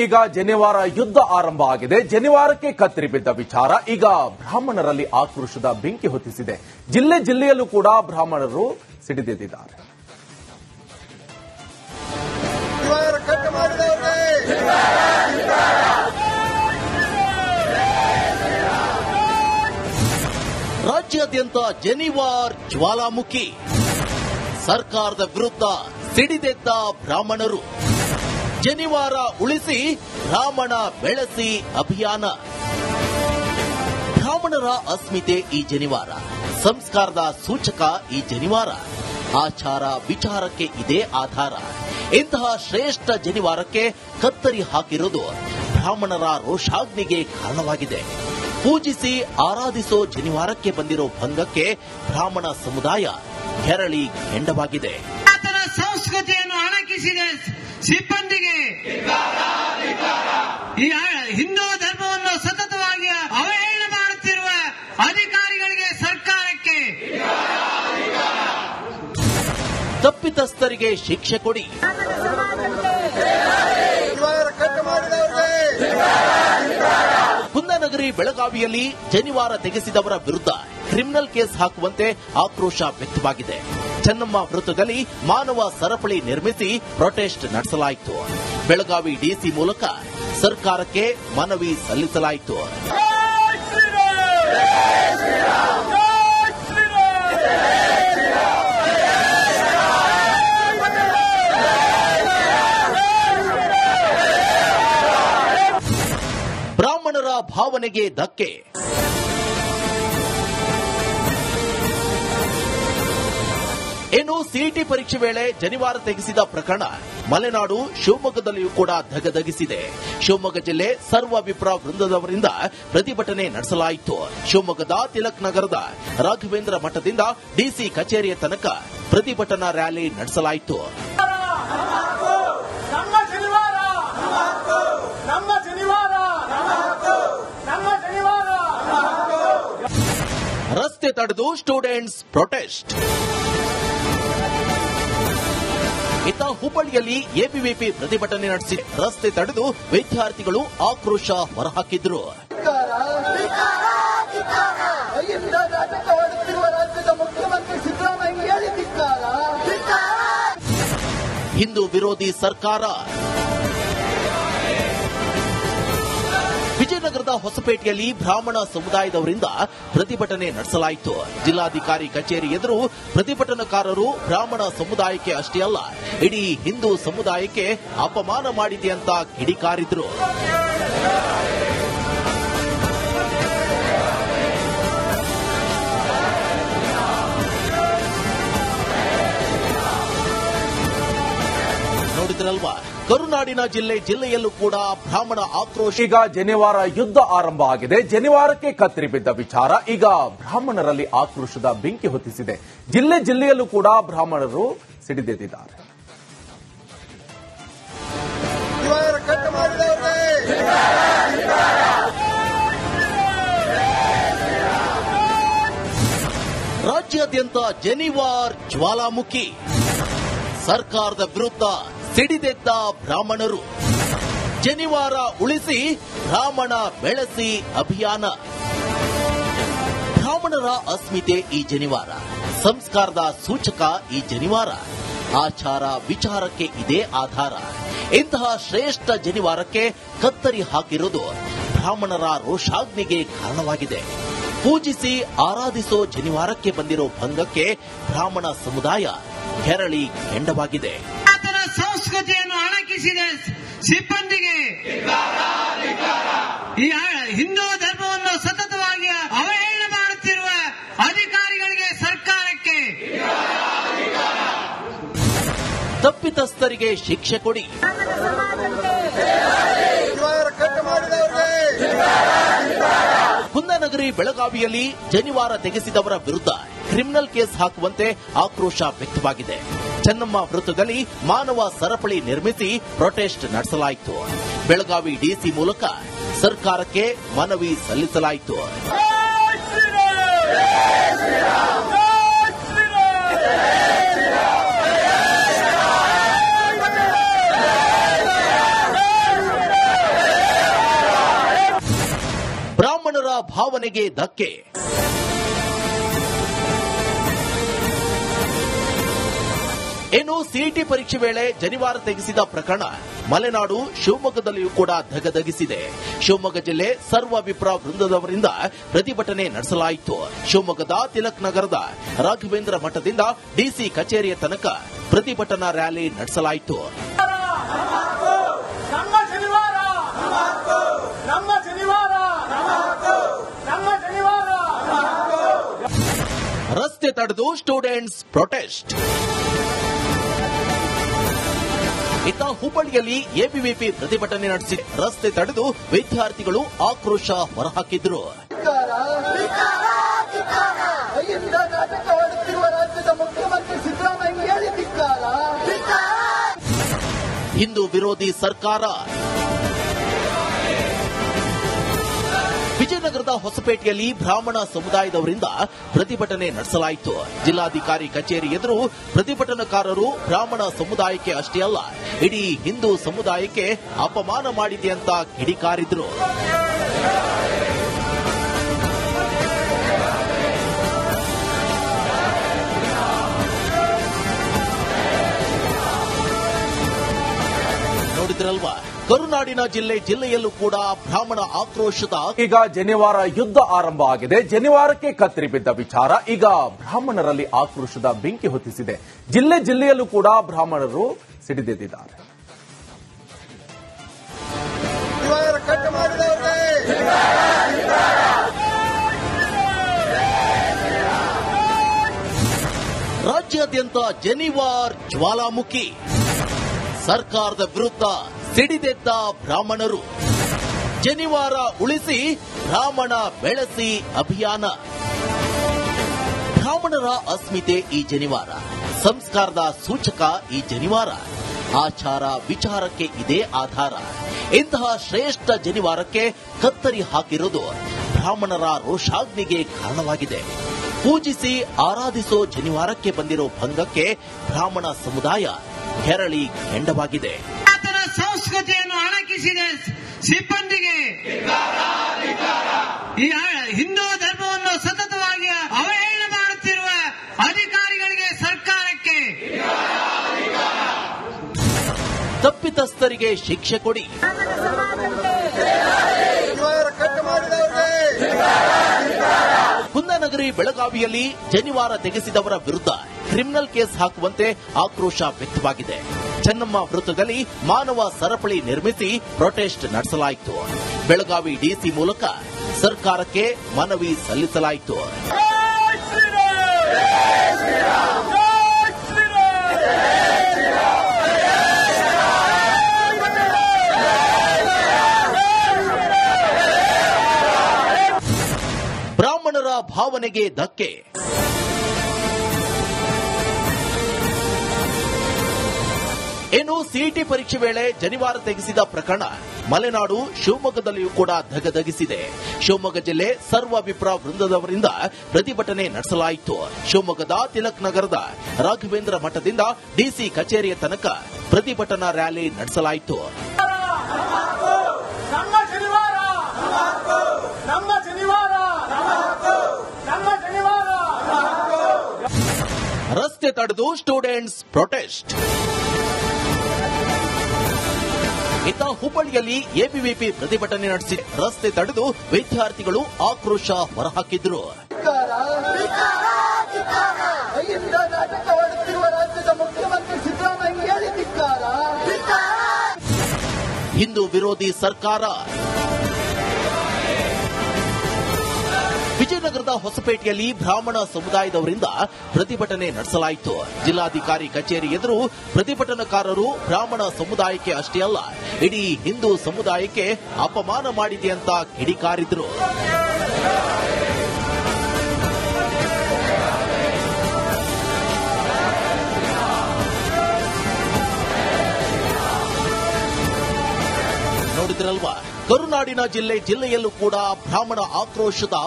ಈಗ ಜನಿವಾರ ಯುದ್ಧ ಆರಂಭ ಆಗಿದೆ. ಜನಿವಾರಕ್ಕೆ ಕತ್ತರಿ ಬಿದ್ದ ವಿಚಾರ ಈಗ ಬ್ರಾಹ್ಮಣರಲ್ಲಿ ಆಕ್ರೋಶದ ಬೆಂಕಿ ಹೊತ್ತಿಸಿದೆ. ಜಿಲ್ಲೆಯಲ್ಲೂ ಕೂಡ ಬ್ರಾಹ್ಮಣರು ಸಿಡಿದೆದ್ದಿದ್ದಾರೆ. ರಾಜ್ಯಾದ್ಯಂತ ಜನಿವಾರ್ ಜ್ವಾಲಾಮುಖಿ. ಸರ್ಕಾರದ ವಿರುದ್ಧ ಸಿಡಿದೆದ್ದ ಬ್ರಾಹ್ಮಣರು. ಜನಿವಾರ ಉಳಿಸಿ ಬ್ರಾಹ್ಮಣ ಬೆಳೆಸಿ ಅಭಿಯಾನ. ಬ್ರಾಹ್ಮಣರ ಅಸ್ಮಿತೆ ಈ ಜನಿವಾರ, ಸಂಸ್ಕಾರದ ಸೂಚಕ ಈ ಜನಿವಾರ, ಆಚಾರ ವಿಚಾರಕ್ಕೆ ಇದೇ ಆಧಾರ. ಇಂತಹ ಶ್ರೇಷ್ಠ ಜನಿವಾರಕ್ಕೆ ಕತ್ತರಿ ಹಾಕಿರುವುದು ಬ್ರಾಹ್ಮಣರ ರೋಷಾಗ್ನಿಗೆ ಕಾರಣವಾಗಿದೆ. ಪೂಜಿಸಿ ಆರಾಧಿಸೋ ಜನಿವಾರಕ್ಕೆ ಬಂದಿರೋ ಭಂಗಕ್ಕೆ ಬ್ರಾಹ್ಮಣ ಸಮುದಾಯ ಕೆರಳಿ ಕೆಂಡವಾಗಿದೆ. ಸಂಸ್ಕೃತಿಯನ್ನು ಅಣಕಿಸಿದೆ ಸಿಬ್ಬಂದಿಗೆ, ಹಿಂದೂ ಧರ್ಮವನ್ನು ಸತತವಾಗಿ ಅವಹೇಳನ ಮಾಡುತ್ತಿರುವ ಅಧಿಕಾರಿಗಳಿಗೆ, ಸರ್ಕಾರಕ್ಕೆ ತಪ್ಪಿತಸ್ಥರಿಗೆ ಶಿಕ್ಷೆ ಕೊಡಿ. ಕುಂದನಗರಿ ಬೆಳಗಾವಿಯಲ್ಲಿ ಜನಿವಾರ ತೆಗೆಸಿದವರ ವಿರುದ್ಧ ಕ್ರಿಮಿನಲ್ ಕೇಸ್ ಹಾಕುವಂತೆ ಆಕ್ರೋಶ ವ್ಯಕ್ತವಾಗಿದೆ. ಚೆನ್ನಮ್ಮ ವೃತ್ತದಲ್ಲಿ ಮಾನವ ಸರಪಳಿ ನಿರ್ಮಿಸಿ ಪ್ರೊಟೆಸ್ಟ್ ನಡೆಸಲಾಯಿತು. ಬೆಳಗಾವಿ ಡಿಸಿ ಮೂಲಕ ಸರ್ಕಾರಕ್ಕೆ ಮನವಿ ಸಲ್ಲಿಸಲಾಯಿತು. ಬ್ರಾಹ್ಮಣರ ಭಾವನೆಗೆ ಧಕ್ಕೆ. ಇನ್ನು ಸಿಇಟಿ ಪರೀಕ್ಷೆ ವೇಳೆ ಜನಿವಾರ ತೆಗೆಸಿದ ಪ್ರಕರಣ ಮಲೆನಾಡು ಶಿವಮೊಗ್ಗದಲ್ಲಿಯೂ ಕೂಡ ಧಗಧಗಿಸಿದೆ. ಶಿವಮೊಗ್ಗ ಜಿಲ್ಲೆ ಸರ್ವ ವಿಪ್ರ ವೃಂದದವರಿಂದ ಪ್ರತಿಭಟನೆ ನಡೆಸಲಾಯಿತು. ಶಿವಮೊಗ್ಗದ ತಿಲಕ್ ನಗರದ ರಾಘವೇಂದ್ರ ಮಠದಿಂದ ಡಿಸಿ ಕಚೇರಿಯ ತನಕ ಪ್ರತಿಭಟನಾ ರ್ಯಾಲಿ ನಡೆಸಲಾಯಿತು. ರಸ್ತೆ ತಡೆದು ಸ್ಟೂಡೆಂಟ್ಸ್ ಪ್ರೊಟೆಸ್ಟ್. ಇತ್ತ ಹುಬ್ಬಳ್ಳಿಯಲ್ಲಿ ಎಬಿವಿಪಿ ಪ್ರತಿಭಟನೆ ನಡೆಸಿ ರಸ್ತೆ ತಡೆದು ವಿದ್ಯಾರ್ಥಿಗಳು ಆಕ್ರೋಶ ಹೊರಹಾಕಿದ್ರು. ಹಿಂದೂ ವಿರೋಧಿ ಸರ್ಕಾರ. ವಿಜಯನಗರದ ಹೊಸಪೇಟೆಯಲ್ಲಿ ಬ್ರಾಹ್ಮಣ ಸಮುದಾಯದವರಿಂದ ಪ್ರತಿಭಟನೆ ನಡೆಸಲಾಯಿತು. ಜಿಲ್ಲಾಧಿಕಾರಿ ಕಚೇರಿ ಎದುರು ಪ್ರತಿಭಟನಾಕಾರರು ಬ್ರಾಹ್ಮಣ ಸಮುದಾಯಕ್ಕೆ ಅಷ್ಟೇ ಅಲ್ಲ, ಇಡೀ ಹಿಂದೂ ಸಮುದಾಯಕ್ಕೆ ಅಪಮಾನ ಮಾಡಿದೆ ಅಂತ ಕಿಡಿಕಾರಿದ್ರು. ನೋಡಿದ್ರಲ್ವಾ, ಕರುನಾಡಿನ ಜಿಲ್ಲೆಯಲ್ಲೂ ಕೂಡ ಬ್ರಾಹ್ಮಣ ಆಕ್ರೋಶ. ಈಗ ಜನಿವಾರ ಯುದ್ಧ ಆರಂಭ ಆಗಿದೆ. ಜನಿವಾರಕ್ಕೆ ಕತ್ತರಿ ಬಿದ್ದ ವಿಚಾರ ಈಗ ಬ್ರಾಹ್ಮಣರಲ್ಲಿ ಆಕ್ರೋಶದ ಬೆಂಕಿ ಹೊತ್ತಿಸಿದೆ. ಜಿಲ್ಲೆಯಲ್ಲೂ ಕೂಡ ಬ್ರಾಹ್ಮಣರು ಸಿಡಿದೆದ್ದಿದ್ದಾರೆ. ರಾಜ್ಯಾದ್ಯಂತ ಜನಿವಾರ್ ಜ್ವಾಲಾಮುಖಿ. ಸರ್ಕಾರದ ವಿರುದ್ಧ ಸಿಡಿದೆದ್ದ ಬ್ರಾಹ್ಮಣರು. ಜನಿವಾರ ಉಳಿಸಿ ಬ್ರಾಹ್ಮಣ ಬೆಳೆಸಿ ಅಭಿಯಾನ. ಬ್ರಾಹ್ಮಣರ ಅಸ್ಮಿತೆ ಈ ಜನಿವಾರ, ಸಂಸ್ಕಾರದ ಸೂಚಕ ಈ ಜನಿವಾರ, ಆಚಾರ ವಿಚಾರಕ್ಕೆ ಇದೇ ಆಧಾರ. ಇಂತಹ ಶ್ರೇಷ್ಠ ಜನಿವಾರಕ್ಕೆ ಕತ್ತರಿ ಹಾಕಿರುವುದು ಬ್ರಾಹ್ಮಣರ ರೋಷಾಗ್ನಿಗೆ ಕಾರಣವಾಗಿದೆ. ಪೂಜಿಸಿ ಆರಾಧಿಸೋ ಜನಿವಾರಕ್ಕೆ ಬಂದಿರೋ ಭಂಗಕ್ಕೆ ಬ್ರಾಹ್ಮಣ ಸಮುದಾಯ ಕೆರಳಿ ಕೆಂಡವಾಗಿದೆ. ಸಂಸ್ಕೃತಿಯನ್ನು ಅಣಕಿಸಿದೆ ಸಿಬ್ಬಂದಿಗೆ, ಹಿಂದೂ ಧರ್ಮವನ್ನು ಸತತವಾಗಿ ಅವಹೇಳನ ಮಾಡುತ್ತಿರುವ ಅಧಿಕಾರಿಗಳಿಗೆ, ಸರ್ಕಾರಕ್ಕೆ ತಪ್ಪಿತಸ್ಥರಿಗೆ ಶಿಕ್ಷೆ ಕೊಡಿ. ಕುಂದನಗರಿ ಬೆಳಗಾವಿಯಲ್ಲಿ ಜನಿವಾರ ತೆಗೆಸಿದವರ ವಿರುದ್ಧ ಕ್ರಿಮಿನಲ್ ಕೇಸ್ ಹಾಕುವಂತೆ ಆಕ್ರೋಶ ವ್ಯಕ್ತವಾಗಿದೆ. ಚೆನ್ನಮ್ಮ ವೃತ್ತದಲ್ಲಿ ಮಾನವ ಸರಪಳಿ ನಿರ್ಮಿಸಿ ಪ್ರೊಟೆಸ್ಟ್ ನಡೆಸಲಾಯಿತು. ಬೆಳಗಾವಿ ಡಿಸಿ ಮೂಲಕ ಸರ್ಕಾರಕ್ಕೆ ಮನವಿ ಸಲ್ಲಿಸಲಾಯಿತು. ಭಾವನೆಗೆ ಧಕ್ಕೆ. ಇನ್ನು ಸಿಇಟಿ ಪರೀಕ್ಷೆ ವೇಳೆ ಜನಿವಾರ ತೆಗೆಸಿದ ಪ್ರಕರಣ ಮಲೆನಾಡು ಶಿವಮೊಗ್ಗದಲ್ಲಿಯೂ ಕೂಡ ಧಗಧಗಿಸಿದೆ. ಶಿವಮೊಗ್ಗ ಜಿಲ್ಲೆ ಸರ್ವ ವಿಪ್ರ ವೃಂದದವರಿಂದ ಪ್ರತಿಭಟನೆ ನಡೆಸಲಾಯಿತು. ಶಿವಮೊಗ್ಗದ ತಿಲಕ್ ನಗರದ ರಾಘವೇಂದ್ರ ಮಠದಿಂದ ಡಿಸಿ ಕಚೇರಿಯ ತನಕ ಪ್ರತಿಭಟನಾ ರ್ಯಾಲಿ ನಡೆಸಲಾಯಿತು. ರಸ್ತೆ ತಡೆದು ಸ್ಟೂಡೆಂಟ್ಸ್ ಪ್ರೊಟೆಸ್ಟ್. ಇತ್ತ ಹುಬ್ಬಳ್ಳಿಯಲ್ಲಿ ಎಬಿವಿಪಿ ಪ್ರತಿಭಟನೆ ನಡೆಸಿ ರಸ್ತೆ ತಡೆದು ವಿದ್ಯಾರ್ಥಿಗಳು ಆಕ್ರೋಶ ಹೊರಹಾಕಿದ್ರು. ಹಿಂದೂ ವಿರೋಧಿ ಸರ್ಕಾರ. ವಿಜಯನಗರದ ಹೊಸಪೇಟೆಯಲ್ಲಿ ಬ್ರಾಹ್ಮಣ ಸಮುದಾಯದವರಿಂದ ಪ್ರತಿಭಟನೆ ನಡೆಸಲಾಯಿತು. ಜಿಲ್ಲಾಧಿಕಾರಿ ಕಚೇರಿ ಎದುರು ಪ್ರತಿಭಟನಾಕಾರರು ಬ್ರಾಹ್ಮಣ ಸಮುದಾಯಕ್ಕೆ ಅಷ್ಟೇ ಅಲ್ಲ, ಇಡೀ ಹಿಂದೂ ಸಮುದಾಯಕ್ಕೆ ಅಪಮಾನ ಮಾಡಿದೆ ಅಂತ ಕಿಡಿಕಾರಿದ್ರು. ನೋಡಿದ್ರಲ್ವಾ, ಕರುನಾಡಿನ ಜಿಲ್ಲೆಯಲ್ಲೂ ಕೂಡ ಬ್ರಾಹ್ಮಣ ಆಕ್ರೋಶದ. ಈಗ ಜನಿವಾರ ಯುದ್ಧ ಆರಂಭ ಆಗಿದೆ. ಜನಿವಾರಕ್ಕೆ ಕತ್ತರಿ ಬಿದ್ದ ವಿಚಾರ ಈಗ ಬ್ರಾಹ್ಮಣರಲ್ಲಿ ಆಕ್ರೋಶದ ಬೆಂಕಿ ಹೊತ್ತಿಸಿದೆ. ಜಿಲ್ಲೆಯಲ್ಲೂ ಕೂಡ ಬ್ರಾಹ್ಮಣರು ಸಿಡಿದೆದ್ದಿದ್ದಾರೆ. ರಾಜ್ಯಾದ್ಯಂತ ಜನಿವಾರ್ ಜ್ವಾಲಾಮುಖಿ. ಸರ್ಕಾರದ ವಿರುದ್ಧ ಸಿಡಿದೆದ್ದ ಬ್ರಾಹ್ಮಣರು. ಜನಿವಾರ ಉಳಿಸಿ ಬ್ರಾಹ್ಮಣ ಬೆಳೆಸಿ ಅಭಿಯಾನ. ಬ್ರಾಹ್ಮಣರ ಅಸ್ಮಿತೆ ಈ ಜನಿವಾರ, ಸಂಸ್ಕಾರದ ಸೂಚಕ ಈ ಜನಿವಾರ, ಆಚಾರ ವಿಚಾರಕ್ಕೆ ಇದೇ ಆಧಾರ. ಇಂತಹ ಶ್ರೇಷ್ಠ ಜನಿವಾರಕ್ಕೆ ಕತ್ತರಿ ಹಾಕಿರುವುದು ಬ್ರಾಹ್ಮಣರ ರೋಷಾಗ್ನಿಗೆ ಕಾರಣವಾಗಿದೆ. ಪೂಜಿಸಿ ಆರಾಧಿಸೋ ಜನಿವಾರಕ್ಕೆ ಬಂದಿರೋ ಭಂಗಕ್ಕೆ ಬ್ರಾಹ್ಮಣ ಸಮುದಾಯ ಕೆರಳಿ ಕೆಂಡವಾಗಿದೆ. ಆತನ ಸಂಸ್ಕೃತಿಯನ್ನು ಅಣಕಿಸಿದ ಸಿಬ್ಬಂದಿಗೆ, ಈ ಹಿಂದೂ ಧರ್ಮವನ್ನು ಸತತವಾಗಿ ಅವಹೇಳನ ಮಾಡುತ್ತಿರುವ ಅಧಿಕಾರಿಗಳಿಗೆ, ಸರ್ಕಾರಕ್ಕೆ, ತಪ್ಪಿತಸ್ಥರಿಗೆ ಶಿಕ್ಷೆ ಕೊಡಿ. ಕುಂದನಗರಿ ಬೆಳಗಾವಿಯಲ್ಲಿ ಜನಿವಾರ ತೆಗೆಸಿದವರ ವಿರುದ್ಧ ಕ್ರಿಮಿನಲ್ ಕೇಸ್ ಹಾಕುವಂತೆ ಆಕ್ರೋಶ ವ್ಯಕ್ತವಾಗಿದೆ. ಚೆನ್ನಮ್ಮ ವೃತ್ತದಲ್ಲಿ ಮಾನವ ಸರಪಳಿ ನಿರ್ಮಿಸಿ ಪ್ರೊಟೆಸ್ಟ್ ನಡೆಸಲಾಯಿತು. ಬೆಳಗಾವಿ ಡಿಸಿ ಮೂಲಕ ಸರ್ಕಾರಕ್ಕೆ ಮನವಿ ಸಲ್ಲಿಸಲಾಯಿತು. ಬ್ರಾಹ್ಮಣರ ಭಾವನೆಗೆ ಧಕ್ಕೆ. ಇನ್ನು ಸಿಇಟಿ ಪರೀಕ್ಷೆ ವೇಳೆ ಜನಿವಾರ ತೆಗೆಸಿದ ಪ್ರಕರಣ ಮಲೆನಾಡು ಶಿವಮೊಗ್ಗದಲ್ಲಿಯೂ ಕೂಡ ಧಗಧಗಿಸಿದೆ. ಶಿವಮೊಗ್ಗ ಜಿಲ್ಲೆ ಸರ್ವ ವಿಪ್ರ ವೃಂದದವರಿಂದ ಪ್ರತಿಭಟನೆ ನಡೆಸಲಾಯಿತು. ಶಿವಮೊಗ್ಗದ ತಿಲಕ್ ನಗರದ ರಾಘವೇಂದ್ರ ಮಠದಿಂದ ಡಿಸಿ ಕಚೇರಿಯ ತನಕ ಪ್ರತಿಭಟನಾ ರ್ಯಾಲಿ ನಡೆಸಲಾಯಿತು. ರಸ್ತೆ ತಡೆದು ಸ್ಟೂಡೆಂಟ್ಸ್ ಪ್ರೊಟೆಸ್ಟ್. ಇತ್ತ ಹುಬ್ಬಳ್ಳಿಯಲ್ಲಿ ಎಬಿವಿಪಿ ಪ್ರತಿಭಟನೆ ನಡೆಸಿ ರಸ್ತೆ ತಡೆದು ವಿದ್ಯಾರ್ಥಿಗಳು ಆಕ್ರೋಶ ಹೊರಹಾಕಿದ್ರು. ಹಿಂದೂ ವಿರೋಧಿ ಸರ್ಕಾರ. ವಿಜಯನಗರದ ಹೊಸಪೇಟೆಯಲ್ಲಿ ಬ್ರಾಹ್ಮಣ ಸಮುದಾಯದವರಿಂದ ಪ್ರತಿಭಟನೆ ನಡೆಸಲಾಯಿತು. ಜಿಲ್ಲಾಧಿಕಾರಿ ಕಚೇರಿ ಎದುರು ಪ್ರತಿಭಟನಾಕಾರರು ಬ್ರಾಹ್ಮಣ ಸಮುದಾಯಕ್ಕೆ ಅಷ್ಟೇ ಅಲ್ಲ, ಇಡೀ ಹಿಂದೂ ಸಮುದಾಯಕ್ಕೆ ಅಪಮಾನ ಮಾಡಿದೆ ಅಂತ ಕಿಡಿಕಾರಿದ್ರು. ನೋಡಿದ್ರಲ್ವಾ, ಕರುನಾಡಿನ ಜಿಲ್ಲೆಯಲ್ಲೂ ಕೂಡ ಬ್ರಾಹ್ಮಣ ಆಕ್ರೋಶದ